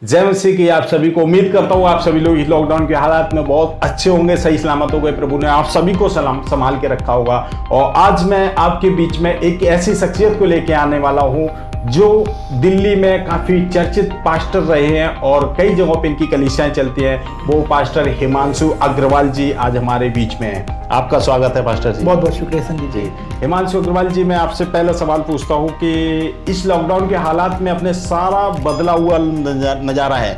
जय मसीह की आप सभी को। उम्मीद करता हूँ आप सभी लोग इस लॉकडाउन के हालात में बहुत अच्छे होंगे, सही सलामत हो गए। प्रभु ने आप सभी को संभाल के रखा होगा। और आज मैं आपके बीच में एक ऐसी शख्सियत को लेके आने वाला हूँ जो दिल्ली में काफ़ी चर्चित पास्टर रहे हैं और कई जगहों पे इनकी कलीसियाएं चलती हैं। वो पास्टर हिमांशु अग्रवाल जी आज हमारे बीच में हैं। आपका स्वागत है पास्टर जी। बहुत बहुत शुक्रिया संदीप जी। हिमांशु अग्रवाल जी, मैं आपसे पहला सवाल पूछता हूँ कि इस लॉकडाउन के हालात में अपने सारा बदला हुआ नज़ारा है,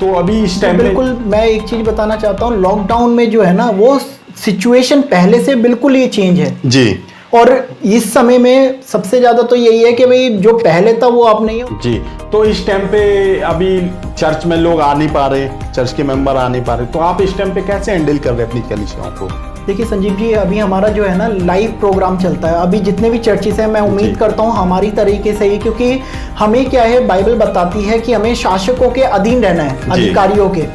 तो अभी इस टाइम बिल्कुल मैं एक चीज़ बताना चाहता हूँ, लॉकडाउन में जो है ना वो सिचुएशन पहले से बिल्कुल ये चेंज है जी। और इस समय में सबसे ज्यादा तो यही है कि भाई जो पहले था वो अब नहीं है जी। तो इस टाइम पे अभी चर्च में लोग आ नहीं पा रहे, चर्च के मेंबर आ नहीं पा रहे, तो आप इस टाइम पे कैसे हैंडल कर रहे हैं अपनी कलीसियाओं को? देखिए संजीव जी, अभी हमारा जो है ना लाइव प्रोग्राम चलता है। अभी जितने भी चर्चेस हैं, मैं उम्मीद करता हूँ हमारी तरीके से ही, क्योंकि हमें क्या है, बाइबल बताती है कि हमें शासकों के अधीन रहना है, अधिकारियों के।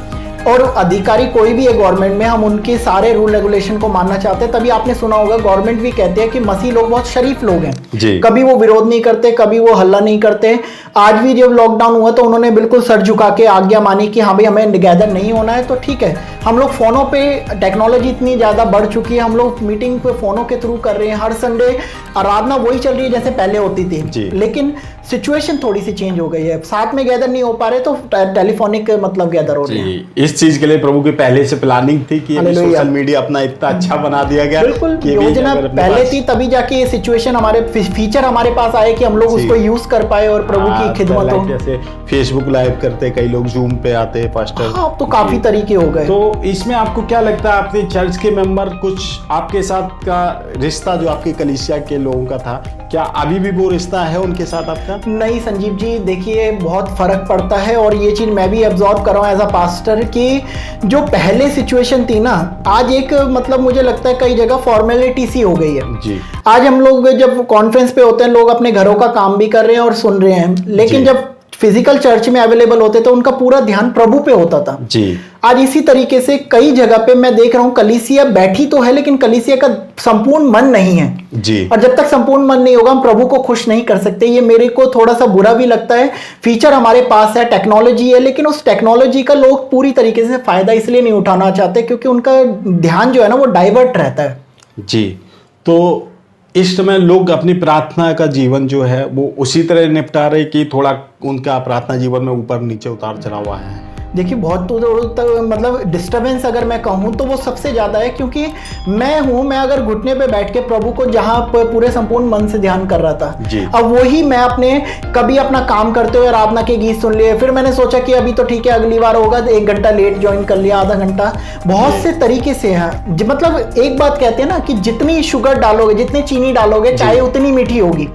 और अधिकारी कोई भी है गवर्नमेंट में, हम उनके सारे रूल रेगुलेशन को मानना चाहते हैं। तभी आपने सुना होगा गवर्नमेंट भी कहते हैं कि मसीह लोग बहुत शरीफ लोग हैं, कभी वो विरोध नहीं करते, कभी वो हल्ला नहीं करते। आज भी जब लॉकडाउन हुआ तो उन्होंने बिल्कुल सर झुका के आज्ञा मानी कि हाँ भाई हमें गैदर नहीं होना है, तो ठीक है। हम लोग फोनों पे, टेक्नोलॉजी इतनी ज्यादा बढ़ चुकी है, हम लोग मीटिंग पे फोनों के थ्रू कर रहे हैं। हर संडे आराधना वही चल रही है जैसे पहले होती थी, लेकिन सिचुएशन थोड़ी सी चेंज हो गई है। साथ में गैदर नहीं हो पा रहे तो टेलीफोनिक मतलब गैदर हो रहे हैं। इस चीज के लिए प्रभु की पहले से प्लानिंग थी कि सोशल मीडिया अपना इतना अच्छा बना दिया गया। बिल्कुल योजना पहले थी, तभी जाके ये सिचुएशन हमारे फीचर हमारे पास आए कि हम लोग उसको यूज कर पाए और प्रभु की खिदमत हो। जैसे फेसबुक लाइव करते, कई लोग जूम पे आते हैं पास्टर। हाँ, तो काफी तरीके हो गए। तो इसमें आपको क्या लगता है, अपने चर्च के मेंबर कुछ आपके साथ का रिश्ता जो आपकी कलीसिया के लोगों का था, क्या अभी भी वो रिश्ता है उनके साथ आपका? नहीं संजीव जी, देखिए बहुत फर्क पड़ता है और ये चीज मैं भी ऑब्जर्व कर रहा हूँ एज अ पास्टर कि जो पहले सिचुएशन थी ना, आज एक मतलब मुझे लगता है कई जगह फॉर्मेलिटी सी हो गई है जी। आज हम लोग जब कॉन्फ्रेंस पे होते हैं, लोग अपने घरों का काम भी कर रहे हैं और सुन रहे हैं, लेकिन जब फिजिकल चर्च में अवेलेबल होते तो उनका पूरा ध्यान प्रभु पे होता था जी। आज इसी तरीके से कई जगह पे मैं देख रहा हूँ कलीसिया बैठी तो है, लेकिन कलीसिया का संपूर्ण मन नहीं है जी। और जब तक संपूर्ण मन नहीं होगा हम प्रभु को खुश नहीं कर सकते। ये मेरे को थोड़ा सा बुरा भी लगता है। फीचर हमारे पास है, टेक्नोलॉजी है, लेकिन उस टेक्नोलॉजी का लोग पूरी तरीके से फायदा इसलिए नहीं उठाना चाहते क्योंकि उनका ध्यान जो है ना वो डाइवर्ट रहता है जी। तो इस समय लोग अपनी प्रार्थना का जीवन जो है वो उसी तरह निपटा रहे कि थोड़ा उनका प्रार्थना जीवन में ऊपर नीचे उतार चढ़ा हुआ है? देखिए बहुत तो मतलब डिस्टरबेंस अगर मैं कहूँ तो वो सबसे ज़्यादा है, क्योंकि मैं अगर घुटने पे बैठ के प्रभु को जहाँ पूरे संपूर्ण मन से ध्यान कर रहा था, अब वही मैं अपने कभी अपना काम करते हुए आराधना के गीत सुन लिए, फिर मैंने सोचा कि अभी तो ठीक है अगली बार होगा, 1 घंटा लेट ज्वाइन कर लिया, आधा घंटा। बहुत से तरीके से है। मतलब एक बात कहते हैं ना कि जितनी शुगर डालोगे, जितनी चीनी डालोगे, चाय उतनी मीठी होगी।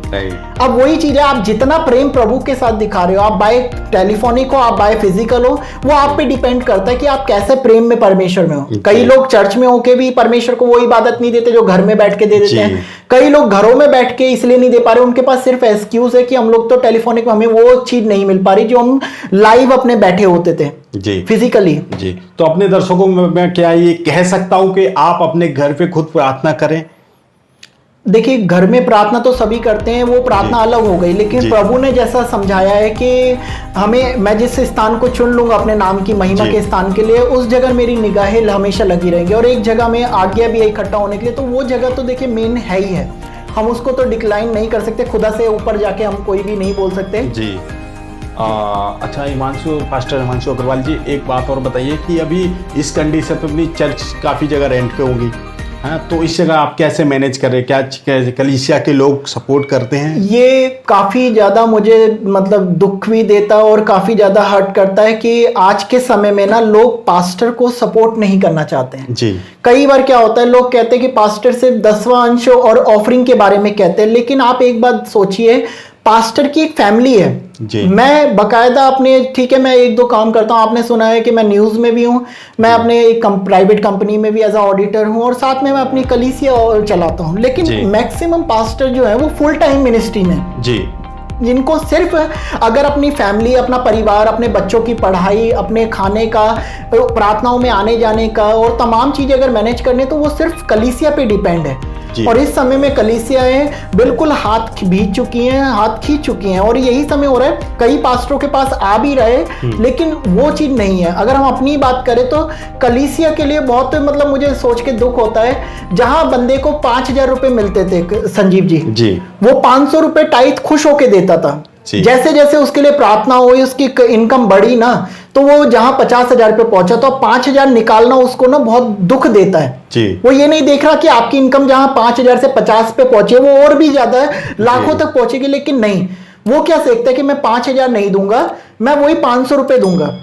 अब वही चीज़ है, आप जितना प्रेम प्रभु के साथ दिखा रहे हो, आप बाय टेलीफोनिक हो, आप बाय फिजिकल हो, वो आप पे डिपेंड करता है कि आप कैसे प्रेम में परमेश्वर में हो। कई लोग चर्च में होके भी परमेश्वर को वो इबादत नहीं देते जो घर में बैठ के दे देते हैं। कई लोग घरों में बैठ के इसलिए नहीं दे पा रहे, उनके पास सिर्फ एक्सक्यूज है कि हम लोग तो टेलीफोनिक में हमें वो चीज नहीं मिल पा रही जो हम लाइव अपने बैठे होते थे जी, फिजिकली जी। तो अपने दर्शकों में मैं क्या ये कह सकता हूं कि आप अपने घर पे खुद प्रार्थना करें? देखिए घर में प्रार्थना तो सभी करते हैं, वो प्रार्थना अलग हो गई, लेकिन प्रभु ने जैसा समझाया है कि हमें, मैं जिस स्थान को चुन लूंगा अपने नाम की महिमा के स्थान के लिए, उस जगह मेरी निगाहें हमेशा लगी रहेंगी। और एक जगह में आज्ञा भी है इकट्ठा होने के लिए, तो वो जगह तो देखिए मेन है ही है, हम उसको तो डिक्लाइन नहीं कर सकते। खुदा से ऊपर जाके हम कोई भी नहीं बोल सकते जी। अच्छा पास्टर हिमांशु अग्रवाल जी, एक बात और बताइए कि अभी इस कंडीशन पे अपनी चर्च काफ़ी जगह रेंट पे होगी, हाँ, तो इस जगह आप कैसे मैनेज कर रहे हैं? क्या कलीसिया के लोग सपोर्ट करते हैं? ये काफ़ी ज़्यादा मुझे मतलब दुख भी देता है और काफ़ी ज़्यादा हर्ट करता है कि आज के समय में ना लोग पास्टर को सपोर्ट नहीं करना चाहते हैं जी। कई बार क्या होता है, लोग कहते हैं कि पास्टर सिर्फ 10वां अंश और ऑफरिंग के बारे में कहते हैं, लेकिन आप एक बात सोचिए, पास्टर की एक फैमिली है जी। मैं बकायदा अपने, ठीक है मैं 1-2 काम करता हूँ, आपने सुना है कि मैं न्यूज़ में भी हूँ, मैं अपने एक प्राइवेट कंपनी में भी एज अ ऑडिटर हूँ, और साथ में मैं अपनी कलीसिया और चलाता हूँ। लेकिन मैक्सिमम पास्टर जो है वो फुल टाइम मिनिस्ट्री में जी, जिनको सिर्फ अगर अपनी फैमिली, अपना परिवार, अपने बच्चों की पढ़ाई, अपने खाने का, प्रार्थनाओं में आने जाने का और तमाम चीज़ें अगर मैनेज करने, तो वो सिर्फ कलीसिया पे डिपेंड है। और इस समय में कलीसियाएं बिल्कुल हाथ खींच चुकी हैं और यही समय हो रहा है, कई पास्टरों के पास आ भी रहे, लेकिन वो चीज नहीं है। अगर हम अपनी बात करें तो कलीसिया के लिए बहुत मतलब मुझे सोच के दुख होता है, जहां बंदे को 5,000 रुपए मिलते थे संजीव जी, वो 500 रुपए टाइट खुश होके देता था। जैसे जैसे उसके लिए प्रार्थना हुई, उसकी इनकम बढ़ी ना, तो वो जहां 50,000 पे पहुंचा तो 5,000 निकालना उसको ना बहुत दुख देता है। वो ये नहीं देख रहा कि आपकी इनकम जहां 5,000 से 50 पे पहुंचे वो और भी ज्यादा है, लाखों तक पहुंचेगी, लेकिन नहीं, वो क्या देखता है कि मैं 5,000 नहीं दूंगा, मैं वही 500 रुपए दूंगा।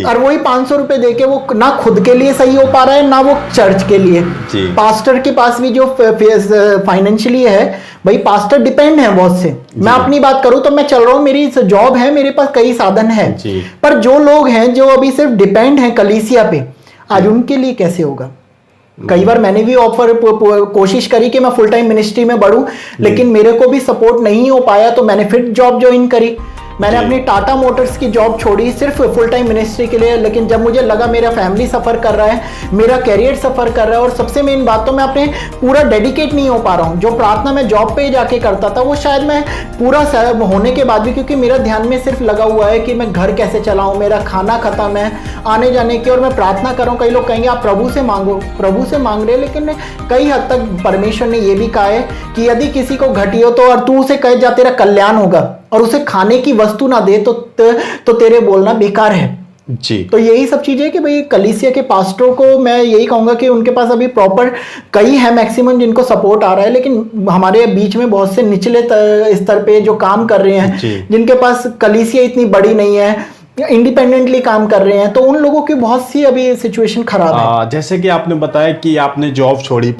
और वही 500 रुपए देके वो ना खुद के लिए सही हो पा रहा है, ना वो चर्च के लिए। पास्टर के पास भी जो फाइनेंशियली है भाई, पास्टर डिपेंड है बहुत से। मैं अपनी बात करूं तो मैं चल रहा हूं, मेरी जॉब है, मेरे पास कई साधन है, पर जो लोग हैं जो अभी सिर्फ डिपेंड हैं कलीसिया पे, आज उनके लिए कैसे होगा? कई बार मैंने भी कोशिश करी कि मैं फुल टाइम मिनिस्ट्री में बढ़ूं, लेकिन मेरे को भी सपोर्ट नहीं हो पाया, तो मैंने फिर जॉब ज्वाइन करी। मैंने अपनी टाटा मोटर्स की जॉब छोड़ी सिर्फ फुल टाइम मिनिस्ट्री के लिए, लेकिन जब मुझे लगा मेरा फैमिली सफ़र कर रहा है, मेरा कैरियर सफ़र कर रहा है, और सबसे मेन बात तो मैं अपने पूरा डेडिकेट नहीं हो पा रहा हूँ। जो प्रार्थना मैं जॉब पे जाके करता था वो शायद मैं पूरा होने के बाद भी, क्योंकि मेरा ध्यान में सिर्फ लगा हुआ है कि मैं घर कैसे चलाऊँ, मेरा खाना खत्म है आने जाने की, और मैं प्रार्थना कर रहा हूँ। कई लोग कहेंगे आप प्रभु से मांगो, प्रभु से मांग रहे, लेकिन कई हद तक परमेश्वर ने यह भी कहा है कि यदि किसी को घटी हो तो, और तू उसे कहे जा तेरा कल्याण होगा, और उसे खाने की वस्तु ना दे तो तेरे बोलना बेकार है जी। तो यही सब चीजें कि भाई कलीसिया के पास्टरों को मैं यही कहूंगा कि उनके पास अभी प्रॉपर कई है मैक्सिमम जिनको सपोर्ट आ रहा है, लेकिन हमारे बीच में बहुत से निचले स्तर पे जो काम कर रहे हैं, जिनके पास कलीसिया इतनी बड़ी नहीं है, इंडिपेंडेंटली काम कर रहे हैं, तो उन लोगों की बहुत सी अभी सिचुएशन खराब है। जैसे कि आपने बताया कि आपने जॉब छोड़ी,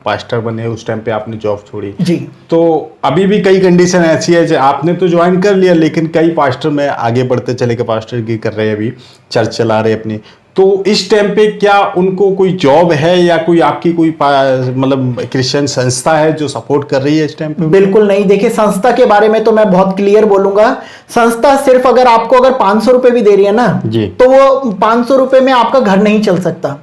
पास्टर बने, उस टाइम पे आपने जॉब छोड़ी जी। तो अभी भी कई कंडीशन ऐसी है जो आपने तो ज्वाइन कर लिया, लेकिन कई पास्टर में आगे बढ़ते चले गए, पास्टर की कर रहे हैं, अभी चर्च चला रहे अपनी। तो इस टाइम पे क्या उनको कोई जॉब है या कोई आपकी कोई मतलब क्रिश्चियन संस्था है जो सपोर्ट कर रही है इस टाइम पे? बिल्कुल नहीं। देखिए, संस्था के बारे में तो मैं बहुत क्लियर बोलूंगा। संस्था सिर्फ अगर आपको अगर 500 रुपए भी दे रही है ना, तो वो 500 रुपए में आपका घर नहीं चल सकता।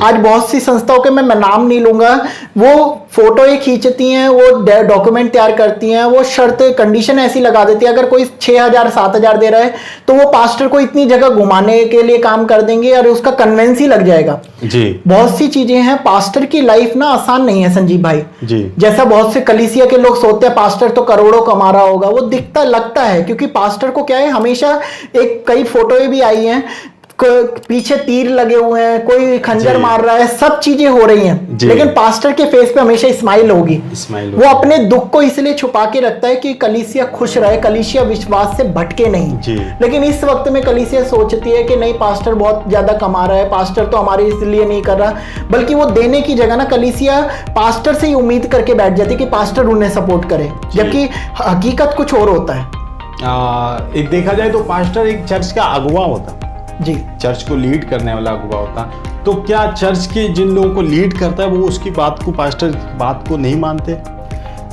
आज बहुत सी संस्थाओं के मैं नाम नहीं लूंगा, वो फोटो ही खींचती हैं, वो डॉक्यूमेंट तैयार करती हैं, वो शर्त कंडीशन ऐसी लगा देती है, अगर कोई 6,000 7,000 दे रहा है तो वो पास्टर को इतनी जगह घुमाने के लिए काम कर देंगे और उसका कन्वेंस ही लग जाएगा जी। बहुत सी चीजें हैं। पास्टर की लाइफ ना आसान नहीं है संजीव भाई जी। जैसा बहुत से कलीसिया के लोग सोचते हैं पास्टर तो करोड़ों कमा रहा होगा, वो दिखता लगता है, क्योंकि पास्टर को क्या है, हमेशा एक कई फोटो भी आई हैं, पीछे तीर लगे हुए हैं, कोई खंजर मार रहा है, सब चीजें हो रही हैं, लेकिन पास्टर के फेस पे हमेशा स्माइल होगी। वो अपने दुख को इसलिए छुपा के रखता है कि कलीसिया खुश रहे, कलीसिया विश्वास से भटके नहीं। लेकिन इस वक्त में कलीसिया सोचती है कि नहीं, पास्टर बहुत ज्यादा कमा रहा है, पास्टर तो हमारे इसलिए नहीं कर रहा, बल्कि वो देने की जगह ना कलीसिया पास्टर से ही उम्मीद करके बैठ जाती है कि पास्टर उन्हें सपोर्ट करे, जबकि हकीकत कुछ और होता है। एक देखा जाए तो पास्टर एक चर्च का अगुवा होता जी, चर्च को लीड करने वाला अगुवा होता। तो क्या चर्च के जिन लोगों को लीड करता है वो उसकी बात को, पास्टर बात को नहीं मानते?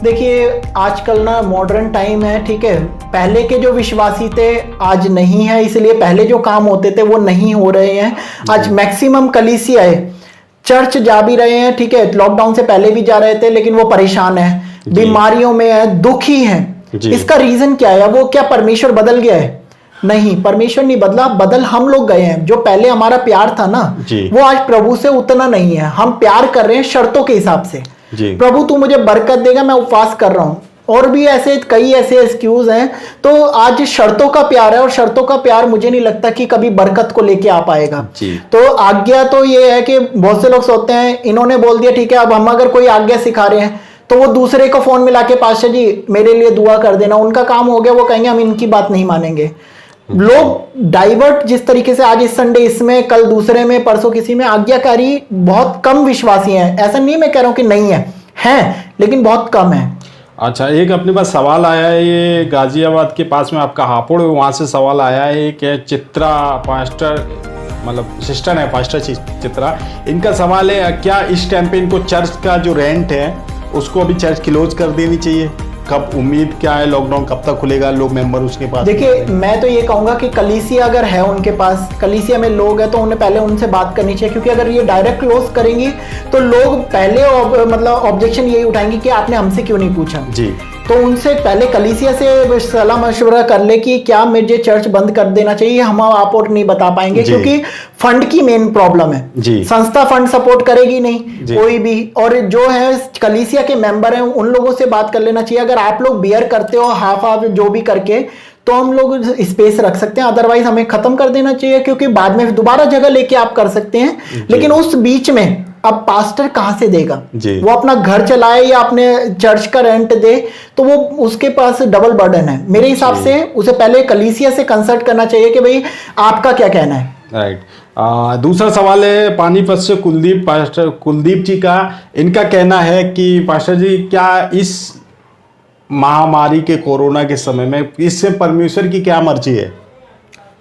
देखिए, आजकल ना मॉडर्न टाइम है, ठीक है, पहले के जो विश्वासी थे आज नहीं है, इसलिए पहले जो काम होते थे वो नहीं हो रहे हैं। आज मैक्सिमम कलीसिया है, चर्च जा भी रहे हैं, ठीक है, लॉकडाउन से पहले भी जा रहे थे, लेकिन वो परेशान है, बीमारियों में है, दुखी है। इसका रीजन क्या है? वो क्या परमेश्वर बदल गया है? नहीं, परमेश्वर नहीं बदला, बदल हम लोग गए हैं। जो पहले हमारा प्यार था ना, वो आज प्रभु से उतना नहीं है। हम प्यार कर रहे हैं शर्तों के हिसाब से। प्रभु तू मुझे बरकत देगा, मैं उपवास कर रहा हूं, और भी ऐसे कई ऐसे एक्सक्यूज हैं। तो आज शर्तों का प्यार है, और शर्तों का प्यार मुझे नहीं लगता कि कभी बरकत को लेके आ पाएगा। तो आज्ञा तो ये है कि बहुत से लोग सोचते हैं इन्होंने बोल दिया, ठीक है, अब हम अगर कोई आज्ञा सिखा रहे हैं तो वो दूसरे को फोन मिला के पास्टर जी मेरे लिए दुआ कर देना, उनका काम हो गया, वो कहेंगे हम इनकी बात नहीं मानेंगे। लोग डाइवर्ट जिस तरीके से, आज इस संडे इसमें, कल दूसरे में, परसों किसी में, आज्ञाकारी बहुत कम विश्वासी हैं। ऐसा नहीं मैं कह रहा हूं कि नहीं है, हैं, लेकिन बहुत कम है। अच्छा, एक अपने पास सवाल आया है, ये गाजियाबाद के पास में आपका हापुड़, वहाँ से सवाल आया है कि चित्रा पास्टर, मतलब सिस्टर है पास्टर चित्रा, इनका सवाल है क्या इस टाइम पे इनको चर्च का जो रेंट है उसको अभी चर्च क्लोज कर देनी चाहिए? कब उम्मीद क्या है, लॉकडाउन कब तक खुलेगा, लोग मेंबर उसके पास? देखिए, मैं तो ये कहूंगा कि कलीसिया अगर है उनके पास, कलीसिया में लोग हैं, तो उन्हें पहले उनसे बात करनी चाहिए, क्योंकि अगर ये डायरेक्ट क्लोज करेंगी तो लोग पहले मतलब ऑब्जेक्शन यही उठाएंगे कि आपने हमसे क्यों नहीं पूछा। जी। तो उनसे पहले कलीसिया से सलाह मशवरा कर ले कि क्या मुझे चर्च बंद कर देना चाहिए, हम आप और नहीं बता पाएंगे, क्योंकि फंड की मेन प्रॉब्लम है। जी। संस्था फंड सपोर्ट करेगी नहीं कोई भी, और जो है कलीसिया के मेंबर हैं उन लोगों से बात कर लेना चाहिए। अगर आप लोग बियर करते हो हाफ हाफ जो भी करके, तो हम लोग स्पेस रख सकते हैं, अदरवाइज हमें खत्म कर देना चाहिए, क्योंकि बाद में दोबारा जगह लेके आप कर सकते हैं। लेकिन उस बीच में अब पास्टर कहां से देगा? वो अपना घर चलाए या अपने चर्च का रेंट दे, तो वो उसके पास डबल बर्डन है। मेरे हिसाब से उसे पहले कलीसिया से कंसल्ट करना चाहिए कि भाई आपका क्या कहना है। राइट। दूसरा सवाल है पानीपत से कुलदीप, पास्टर कुलदीप जी का। इनका कहना है कि पास्टर जी, क्या इस महामारी के कोरोना के समय में इससे परमेश्वर की क्या मर्जी है?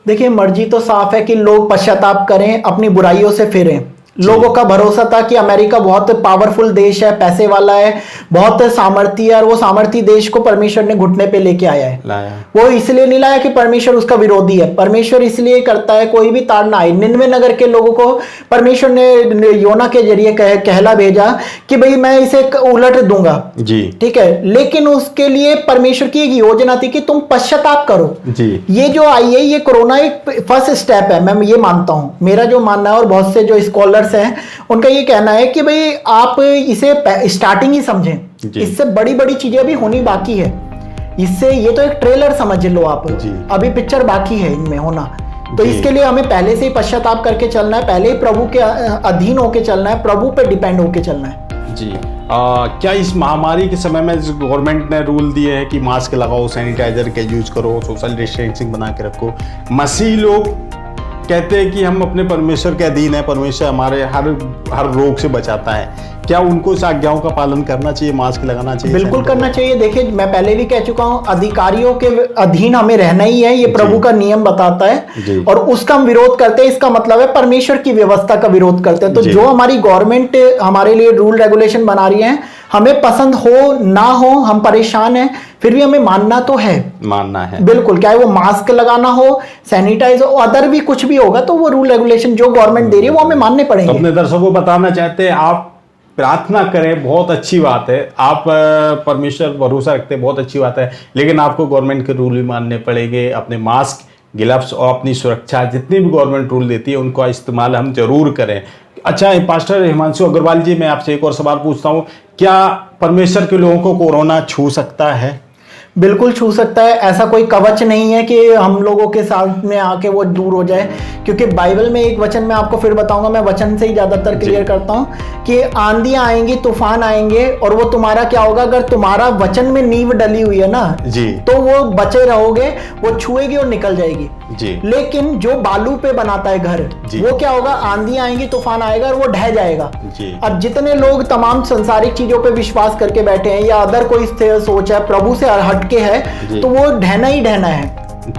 देखिए, मर्जी तो साफ है कि लोग पश्चाताप करें, अपनी बुराइयों से फिरें। लोगों का भरोसा था कि अमेरिका बहुत पावरफुल देश है, पैसे वाला है, बहुत सामर्थ्य है, और वो सामर्थ्य देश को परमेश्वर ने घुटने पे लेके आया है। वो इसलिए नहीं लाया कि परमेश्वर उसका विरोधी है। परमेश्वर इसलिए करता है, कोई भी ताड़ना आई, 99 नगर के लोगों को परमेश्वर ने योना के जरिए कहला भेजा कि भाई मैं इसे उलट दूंगा जी, ठीक है। लेकिन उसके लिए परमेश्वर की एक योजना थी कि तुम पश्चाताप करो जी। ये जो आई है, ये कोरोना एक फर्स्ट स्टेप है, मैं ये मानता हूं। मेरा जो मानना है और बहुत से जो स्कॉलर हैं उनका ये कहना है कि भाई आप इसे स्टार्टिंग ही समझें, इससे बड़ी बड़ी चीजें अभी होनी बाकी है। इससे ये तो एक ट्रेलर समझ लो आप, अभी पिक्चर बाकी है इनमें होना। तो इसके लिए हमें पहले से ही पश्चाताप करके चलना है, पहले ही प्रभु के अधीन होके चलना है, प्रभु पे डिपेंड होके चलना है जी। क्या इस महामारी के समय में गवर्नमेंट ने रूल दिए हैं कि मास्क लगाओ, सैनिटाइजर का यूज करो, सोशल डिस्टेंसिंग बना के रखो? मसीह लोग कहते हैं कि हम अपने परमेश्वर के अधीन है, परमेश्वर हमारे हर रोग से बचाता है। क्या उनको इस आज्ञाओं का पालन करना चाहिए, मास्क लगाना चाहिए? बिल्कुल करना चाहिए। देखिए, मैं पहले भी कह चुका हूं, अधिकारियों के अधीन हमें रहना ही है, ये प्रभु का नियम बताता है, और उसका हम विरोध करते हैं, इसका मतलब है परमेश्वर की व्यवस्था का विरोध करते हैं। तो जो हमारी गवर्नमेंट हमारे लिए रूल रेगुलेशन बना रही है, हमें पसंद हो ना हो, हम परेशान हैं, फिर भी हमें मानना तो है, मानना है बिल्कुल। क्या है, वो मास्क लगाना हो, सैनिटाइज हो, अदर भी कुछ भी होगा, तो वो रूल रेगुलेशन जो गवर्नमेंट दे रही है वो हमें मानने पड़ेंगे। अपने दर्शकों को बताना चाहते हैं, आप प्रार्थना करें, बहुत अच्छी बात है, आप परमेश्वर भरोसा रखते हैं, बहुत अच्छी बात है, लेकिन आपको गवर्नमेंट के रूल भी मानने पड़ेंगे। अपने मास्क, ग्लव्स और अपनी सुरक्षा, जितनी भी गवर्नमेंट रूल देती है उनका इस्तेमाल हम जरूर करें। अच्छा, पास्टर हिमांशु अग्रवाल जी, मैं आपसे एक और सवाल पूछता हूँ, क्या परमेश्वर के लोगों को कोरोना छू सकता है? बिल्कुल छू सकता है। ऐसा कोई कवच नहीं है कि हम लोगों के साथ में आके वो दूर हो जाए, क्योंकि बाइबल में एक वचन मैं आपको फिर बताऊंगा, मैं वचन से ही ज्यादातर क्लियर करता हूं कि आंधियां आएंगी, तूफान आएंगे, और वो तुम्हारा क्या होगा, अगर तुम्हारा वचन में नींव डली हुई है ना जी, तो वो बचे रहोगे, वो छुएगी और निकल जाएगी जी। लेकिन जो बालू पे बनाता है घर, वो क्या होगा, आंधी आएंगी, तूफान आएगा और वो ढह जाएगा जी। अब जितने लोग तमाम संसारिक चीजों पे विश्वास करके बैठे हैं, या अदर कोई सोच है, प्रभु से हट के है, तो वो ढहना ही ढहना है,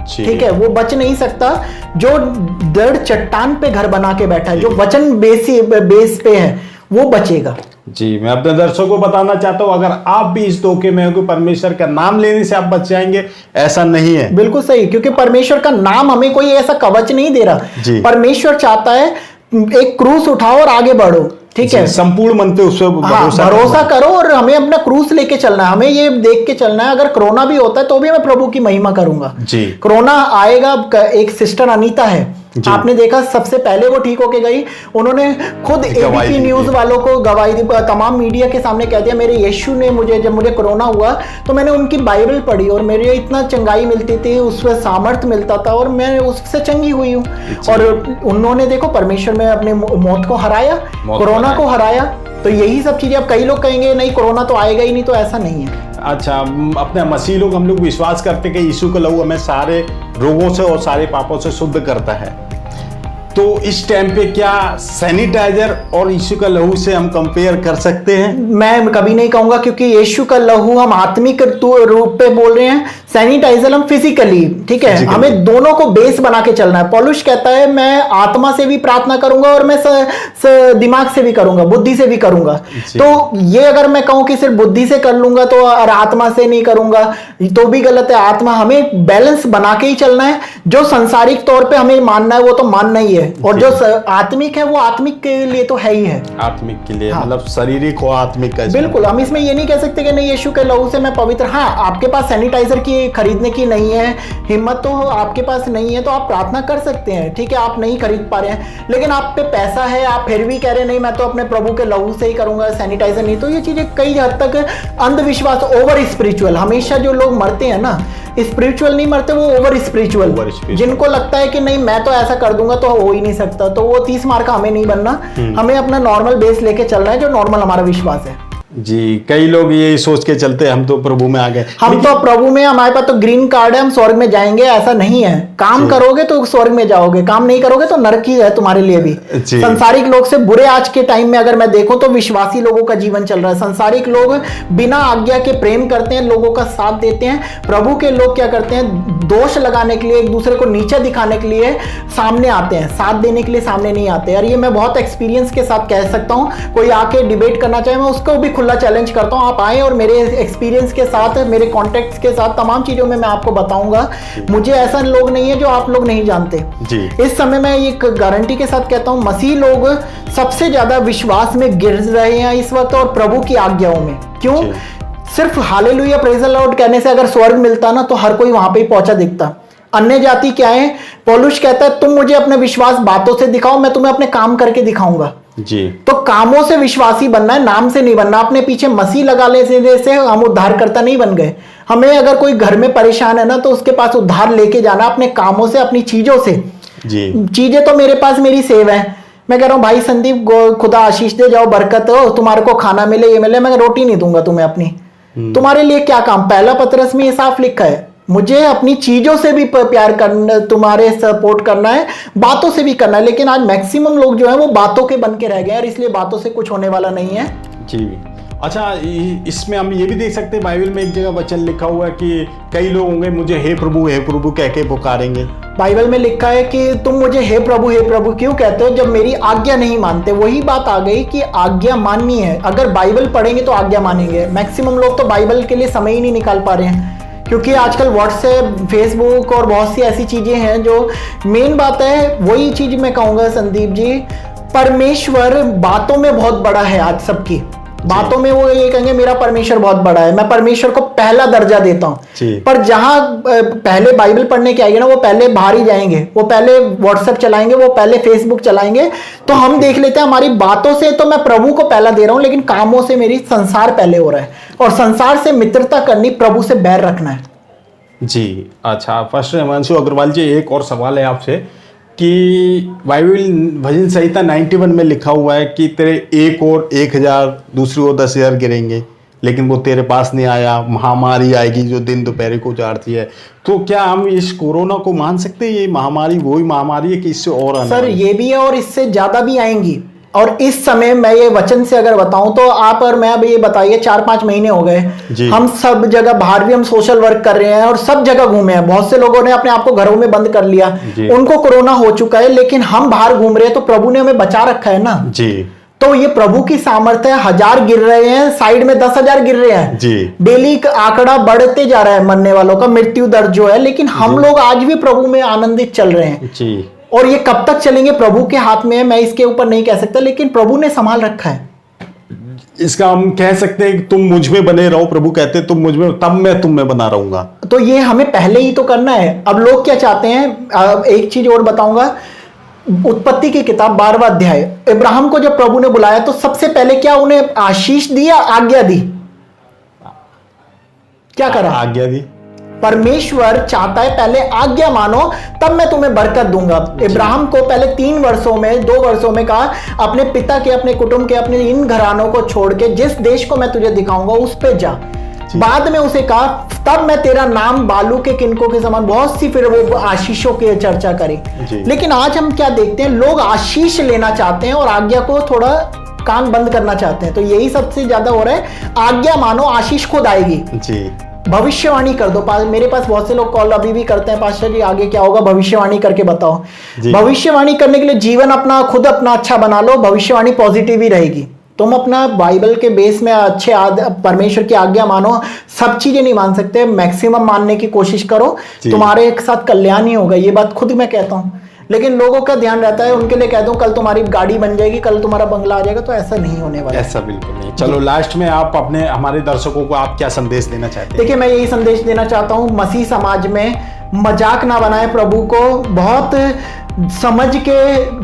ठीक है, वो बच नहीं सकता। जो दृढ़ चट्टान पे घर बना के बैठा है, जो वचन बेस पे है, वो बचेगा जी। मैं अपने दर्शकों को बताना चाहता हूं, अगर आप भी इस धोखे में हो कि परमेश्वर का नाम लेने से आप बच जाएंगे, ऐसा नहीं है। बिल्कुल सही, क्योंकि परमेश्वर का नाम हमें कोई ऐसा कवच नहीं दे रहा। परमेश्वर चाहता है एक क्रूस उठाओ और आगे बढ़ो, ठीक है, संपूर्ण मन पे उस भरोसा करो, और हमें अपना क्रूस लेके चलना है। हमें ये देख के चलना है, अगर कोरोना भी होता है तो भी मैं प्रभु की महिमा करूंगा जी। कोरोना आएगा, एक सिस्टर अनीता है, आपने देखा सबसे पहले वो ठीक होके गई, उन्होंने खुद एबीपी न्यूज वालों को गवाही दी, तमाम मीडिया के सामने कह दिया, मेरे यीशु ने जब मुझे कोरोना हुआ तो मैंने उनकी बाइबल पढ़ी और मेरे इतना चंगाई मिलती थी, उससे सामर्थ्य मिलता था, और मैं उससे चंगी हुई हूँ। और उन्होंने देखो परमेश्वर में अपने मौत को हराया, कोरोना को हराया। तो यही सब चीजें, अब कई लोग कहेंगे नहीं कोरोना तो आएगा ही नहीं, तो ऐसा नहीं है। अच्छा, अपने मसीह लोग, हम लोग विश्वास करते कि यीशु का लहू हमें सारे रोगों से और सारे पापों से शुद्ध करता है। तो इस टाइम पे क्या सैनिटाइजर और यीशु का लहू से हम कंपेयर कर सकते हैं? मैं कभी नहीं कहूंगा, क्योंकि यीशु का लहू हम आत्मिक रूप पे बोल रहे हैं, सैनिटाइजर हम फिजिकली, ठीक है, हमें दोनों को बेस बना के चलना है। पौलुस कहता है मैं आत्मा से भी प्रार्थना करूंगा और मैं दिमाग से भी करूंगा, बुद्धि से भी करूंगा। तो ये अगर मैं कहूं कि सिर्फ बुद्धि से कर लूंगा तो और आत्मा से नहीं करूंगा तो भी गलत है। आत्मा हमें बैलेंस बना के ही चलना है। जो संसारिक तौर पे हमें मानना है वो तो मानना ही है, और जो आत्मिक है वो आत्मिक के लिए तो है ही है, आत्मिक के लिए, मतलब शारीरिक और आत्मिक का। बिल्कुल, हम इसमें ये नहीं कह सकते कि नहीं यीशु के लहू से मैं पवित्र। हाँ, आपके पास सैनिटाइजर की खरीदने की नहीं है हिम्मत, तो आपके पास नहीं है तो आप प्रार्थना कर सकते हैं, ठीक है, आप नहीं खरीद पा रहे हैं, लेकिन आप पे पैसा है, आप फिर भी कह रहे हैं नहीं मैं तो अपने प्रभु के लहू से ही करूंगा, सैनिटाइजर नहीं। तो ये चीजें कई हद तक अंधविश्वास, ओवर स्पिरिचुअल। हमेशा जो लोग मरते हैं ना, स्पिरिचुअल नहीं मरते, वो ओवर स्पिरिचुअल, जिनको लगता है कि नहीं मैं तो ऐसा कर दूंगा तो हो ही नहीं सकता, तो वो 30 मार का हमें नहीं बनना। हमें अपना नॉर्मल बेस लेके चलना है, जो नॉर्मल हमारा विश्वास है। जी, कई लोग ये सोच के चलते हैं हम तो प्रभु में आ गए, हम तो प्रभु में, हमारे पास तो ग्रीन कार्ड है, हम स्वर्ग में जाएंगे, ऐसा नहीं है। काम करोगे तो स्वर्ग में जाओगे, काम नहीं करोगे तो नरक ही है तुम्हारे लिए भी। संसारिक लोग से बुरे आज के टाइम में अगर मैं देखूं तो विश्वासी लोगों का जीवन चल रहा है। संसारिक लोग बिना आज्ञा के प्रेम करते हैं, लोगों का साथ देते हैं। प्रभु के लोग क्या करते हैं, दोष लगाने के लिए, एक दूसरे को नीचा दिखाने के लिए सामने आते हैं, साथ देने के लिए सामने नहीं आते। और ये मैं बहुत एक्सपीरियंस के साथ कह सकता हूँ। कोई आके डिबेट करना चाहे, मैं उसको भी खुला चैलेंज करता हूं, आप आए और मेरे एक्सपीरियंस के साथ, मेरे कॉन्टेक्ट्स के साथ, तमाम चीजों में मैं आपको बताऊंगा। मुझे ऐसा लोग नहीं है जो आप लोग नहीं जानते जी। इस समय मैं एक गारंटी के साथ कहता हूं, मसीह लोग सबसे ज्यादा विश्वास में गिर रहे हैं इस वक्त, और प्रभु की आज्ञाओं में। क्यों? सिर्फ हालेलुया प्रेज द लॉर्ड कहने से अगर स्वर्ग मिलता ना तो हर कोई वहां पे ही पहुंचा दिखता। अन्य जाति क्या है? पौलुस कहता है तुम मुझे अपने विश्वास बातों से दिखाओ, मैं तुम्हें अपने काम करके दिखाऊंगा जी। तो कामों से विश्वासी बनना है, नाम से नहीं बनना। अपने पीछे मसीह लगा लेने से हम उद्धारकर्ता नहीं बन गए। हमें अगर कोई घर में परेशान है ना तो उसके पास उद्धार लेके जाना अपने कामों से, अपनी चीजों से जी। चीजें तो मेरे पास मेरी सेव है। मैं कह रहा हूँ भाई संदीप, खुदा आशीष दे, जाओ बरकत हो, तुम्हारे को खाना मिले, ये मिले, मैं रोटी नहीं दूंगा तुम्हें अपनी। तुम्हारे लिए क्या काम? पहला पतरस में ये साफ लिखा है, मुझे अपनी चीजों से भी प्यार करना, तुम्हारे सपोर्ट करना है, बातों से भी करना है। लेकिन आज मैक्सिमम लोग जो है वो बातों के बन के रह गए हैं, और इसलिए बातों से कुछ होने वाला नहीं है जी। अच्छा, इसमें हम ये भी देख सकते हैं, बाइबल में एक जगह वचन लिखा हुआ है कि कई लोग होंगे मुझे हे प्रभु कह के पुकारेंगे। बाइबल में लिखा है कि तुम मुझे हे प्रभु क्यों कहते हो जब मेरी आज्ञा नहीं मानते। वही बात आ गई कि आज्ञा माननी है। अगर बाइबल पढ़ेंगे तो आज्ञा मानेंगे। मैक्सिमम लोग तो बाइबल के लिए समय ही नहीं निकाल पा रहे हैं, क्योंकि आजकल व्हाट्सएप, फेसबुक और बहुत सी ऐसी चीजें हैं। जो मेन बात है वही चीज मैं कहूंगा संदीप जी, परमेश्वर बातों में बहुत बड़ा है। आज सबकी बातों में वो ये कहेंगे मेरा परमेश्वर बहुत बड़ा है, मैं परमेश्वर को पहला दर्जा देता हूं। पर जहां पहले बाइबल पढ़ने के आएंगे ना, वो पहले बाहर ही जाएंगे, वो पहले व्हाट्सएप चलाएंगे, वो पहले फेसबुक चलाएंगे। तो हम देख लेते हैं हमारी बातों से तो मैं प्रभु को पहला दे रहा हूं, लेकिन कामों से मेरी संसार पहले हो रहा है। और संसार से मित्रता करनी, प्रभु से बैर रखना है जी। अच्छा, फर्स्ट हिमांशु अग्रवाल जी, एक और सवाल है आपसे कि बाइबल भजन संहिता 91 में लिखा हुआ है कि तेरे एक और 1000, दूसरी ओर 10,000 गिरेंगे, लेकिन वो तेरे पास नहीं आया। महामारी आएगी जो दिन दोपहर को उजाड़ती है। तो क्या हम इस कोरोना को मान सकते हैं ये महामारी वही महामारी है कि इससे और आने सर ये भी है और इससे ज्यादा भी आएंगी। और इस समय मैं ये वचन से अगर बताऊं तो आप और मैं, अभी ये बताइए 4-5 महीने हो गए, हम सब जगह बाहर भी हम सोशल वर्क कर रहे हैं और सब जगह घूमे हैं। बहुत से लोगों ने अपने आप को घरों में बंद कर लिया, उनको कोरोना हो चुका है, लेकिन हम बाहर घूम रहे हैं तो प्रभु ने हमें बचा रखा है ना जी। तो ये प्रभु की सामर्थ्य है। 1000 गिर रहे हैं, साइड में 10,000 गिर रहे हैं जी। डेली आंकड़ा बढ़ते जा रहा है मरने वालों का, मृत्यु दर जो है, लेकिन हम लोग आज भी प्रभु में आनंदित चल रहे हैं जी। और ये कब तक चलेंगे प्रभु के हाथ में है, मैं इसके ऊपर नहीं कह सकता, लेकिन प्रभु ने संभाल रखा है। इसका हम कह सकते हैं कि तुम मुझ में बने रहो, प्रभु कहते हैं तुम मुझ में, तब मैं तुम में बना रहूंगा। तो ये हमें पहले ही तो करना है। अब लोग क्या चाहते हैं, एक चीज और बताऊंगा, उत्पत्ति की किताब 12वां अध्याय, इब्राहिम को जब प्रभु ने बुलाया तो सबसे पहले क्या उन्हें आशीष दी या आज्ञा दी? क्या करा? आज्ञा दी। परमेश्वर चाहता है पहले आज्ञा मानो तब मैं तुम्हें बरकत दूंगा। इब्राहिम को पहले 3 वर्षों में, 2 वर्षों में कहा अपने पिता के, अपने कुटुंब के, अपने इन घरानों को छोड़ के जिस देश को मैं तुझे दिखाऊंगा उस पे जा। बाद में उसे कहा तब मैं तेरा नाम बालू के किनकों के समान, बहुत सी फिर वो आशीषों की चर्चा करी। लेकिन आज हम क्या देखते हैं, लोग आशीष लेना चाहते हैं और आज्ञा को थोड़ा कान बंद करना चाहते हैं। तो यही सबसे ज्यादा हो रहा है, आज्ञा मानो आशीष खुद आएगी जी। भविष्यवाणी कर दो। मेरे पास बहुत से लोग कॉल अभी भी करते हैं, पास्टर जी आगे क्या होगा, भविष्यवाणी करके बताओ। भविष्यवाणी करने के लिए जीवन अपना खुद अपना अच्छा बना लो, भविष्यवाणी पॉजिटिव ही रहेगी। तुम अपना बाइबल के बेस में अच्छे परमेश्वर की आज्ञा मानो, सब चीजें नहीं मान सकते, मैक्सिमम मानने की कोशिश करो, तुम्हारे साथ कल्याण ही होगा। ये बात खुद मैं कहता हूं, लेकिन लोगों का ध्यान रहता है उनके लिए कह दूं कल तुम्हारी गाड़ी बन जाएगी, कल तुम्हारा बंगला आ जाएगा, तो ऐसा नहीं होने वाला। ऐसा बिल्कुल नहीं। चलो लास्ट में आप अपने हमारे दर्शकों को आप क्या संदेश देना चाहते हैं? देखिए मैं यही संदेश देना चाहता हूं, मसीह समाज में मजाक ना बनाए, प्रभु को बहुत समझ के,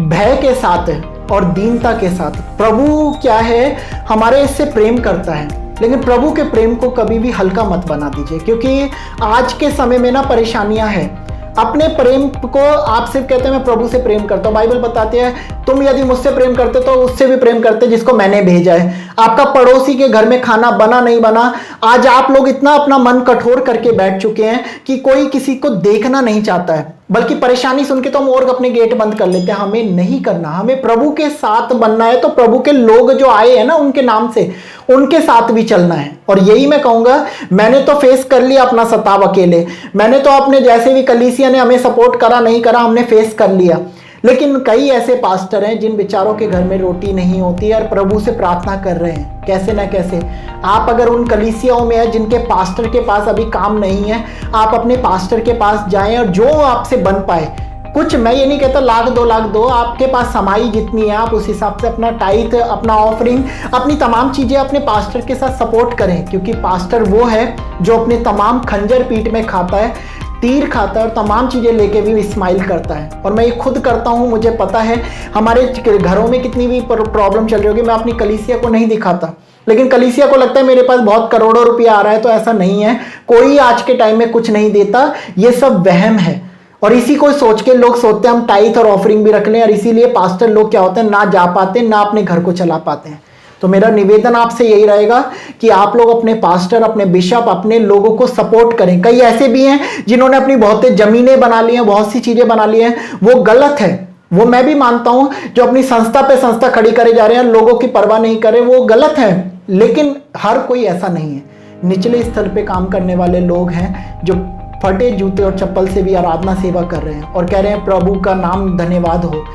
भय के साथ और दीनता के साथ। प्रभु क्या है, हमारे इससे प्रेम करता है, लेकिन प्रभु के प्रेम को कभी भी हल्का मत बना दीजिए, क्योंकि आज के समय में ना परेशानियां हैं। अपने प्रेम को आप सिर्फ कहते हैं मैं प्रभु से प्रेम करता हूं, बाइबल बताती है तुम यदि मुझसे प्रेम करते तो उससे भी प्रेम करते जिसको मैंने भेजा है। आपका पड़ोसी के घर में खाना बना नहीं बना, आज आप लोग इतना अपना मन कठोर करके बैठ चुके हैं कि कोई किसी को देखना नहीं चाहता है, बल्कि परेशानी सुन के तो हम और अपने गेट बंद कर लेते हैं। हमें नहीं करना, हमें प्रभु के साथ बनना है, तो प्रभु के लोग जो आए हैं ना उनके नाम से, उनके साथ भी चलना है। और यही मैं कहूंगा, मैंने तो फेस कर लिया अपना सताव अकेले, मैंने तो अपने जैसे भी कलीसिया ने हमें सपोर्ट करा नहीं करा हमने फेस कर लिया, लेकिन कई ऐसे पास्टर हैं जिन बेचारों के घर में रोटी नहीं होती और प्रभु से प्रार्थना कर रहे हैं कैसे ना कैसे। आप अगर उन कलीसियाओं में है जिनके पास्टर के पास अभी काम नहीं है, आप अपने पास्टर के पास जाएं और जो आपसे बन पाए, कुछ मैं ये नहीं कहता लाख 2 लाख दो, आपके पास समाई जितनी है आप उस हिसाब से अपना टाइथ, अपना ऑफरिंग, अपनी तमाम चीजें अपने पास्टर के साथ सपोर्ट करें, क्योंकि पास्टर वो है जो अपने तमाम खंजर पीठ में खाता है, तीर खाता है और तमाम चीजें लेके भी स्माइल करता है। और मैं ये खुद करता हूँ, मुझे पता है हमारे घरों में कितनी भी प्रॉब्लम चल रही होगी, मैं अपनी कलीसिया को नहीं दिखाता, लेकिन कलीसिया को लगता है मेरे पास बहुत करोड़ों रुपया आ रहा है, तो ऐसा नहीं है। कोई आज के टाइम में कुछ नहीं देता, ये सब वहम है। और इसी को सोच के लोग सोचते हैं हम टाइथ और ऑफरिंग भी रख लें, और इसीलिए पास्टर लोग क्या होते हैं, ना जा पाते, ना अपने घर को चला पाते हैं। तो मेरा निवेदन आपसे यही रहेगा कि आप लोग अपने पास्टर, अपने बिशप, अपने लोगों को सपोर्ट करें। कई ऐसे भी हैं जिन्होंने अपनी बहुत जमीनें बना ली हैं, बहुत सी चीजें बना ली हैं, वो गलत है, वो मैं भी मानता हूं। जो अपनी संस्था पे संस्था खड़ी करे जा रहे हैं, लोगों की परवाह नहीं करे, वो गलत है, लेकिन हर कोई ऐसा नहीं है। निचले स्तर पे काम करने वाले लोग हैं जो फटे जूते और चप्पल से भी आराधना सेवा कर रहे हैं और कह रहे हैं प्रभु का नाम धन्यवाद हो।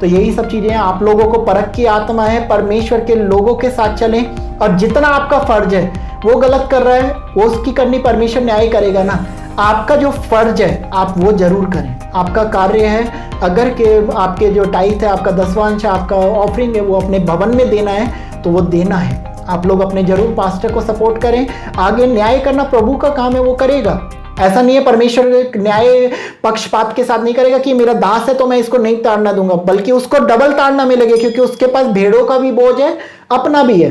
तो यही सब चीजें हैं। आप लोगों को परख की आत्मा है, परमेश्वर के लोगों के साथ चलें, और जितना आपका फर्ज है, वो गलत कर रहा है वो उसकी करनी, परमेश्वर न्याय करेगा ना। आपका जो फर्ज है आप वो जरूर करें। आपका कार्य है, अगर के आपके जो टाइथ है, आपका दसवांश है, आपका ऑफरिंग है, वो अपने भवन में देना है तो वो देना है। आप लोग अपने जरूर पास्टर को सपोर्ट करें। आगे न्याय करना प्रभु का काम है, वो करेगा। ऐसा नहीं है, परमेश्वर न्याय पक्षपात के साथ नहीं करेगा कि मेरा दास है तो मैं इसको नहीं ताड़ना दूंगा, बल्कि उसको डबल ताड़ना मिलेगा, क्योंकि उसके पास भेड़ों का भी बोझ है, अपना भी है।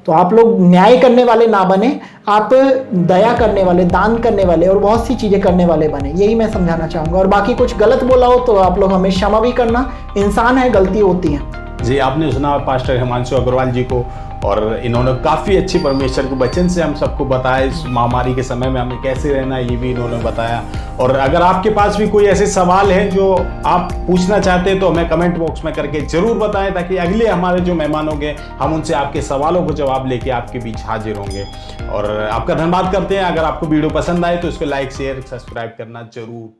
तो आप लोग न्याय करने वाले ना बने, आप दया करने वाले, दान करने वाले और बहुत सी चीजें करने वाले बने। यही मैं समझाना चाहूंगा। और बाकी कुछ गलत बोला हो तो आप लोग हमें क्षमा भी करना, इंसान है, गलती होती है। जी, आपने सुना पास्टर हिमांशु अग्रवाल जी को, और इन्होंने काफ़ी अच्छी परमेश्वर के वचन से हम सबको बताया, इस महामारी के समय में हमें कैसे रहना है ये भी इन्होंने बताया। और अगर आपके पास भी कोई ऐसे सवाल हैं जो आप पूछना चाहते हैं तो हमें कमेंट बॉक्स में करके जरूर बताएं, ताकि अगले हमारे जो मेहमान होंगे हम उनसे आपके सवालों को जवाब लेके आपके बीच हाजिर होंगे। और आपका धन्यवाद करते हैं। अगर आपको वीडियो पसंद आए तो इसको लाइक, शेयर, सब्सक्राइब करना जरूर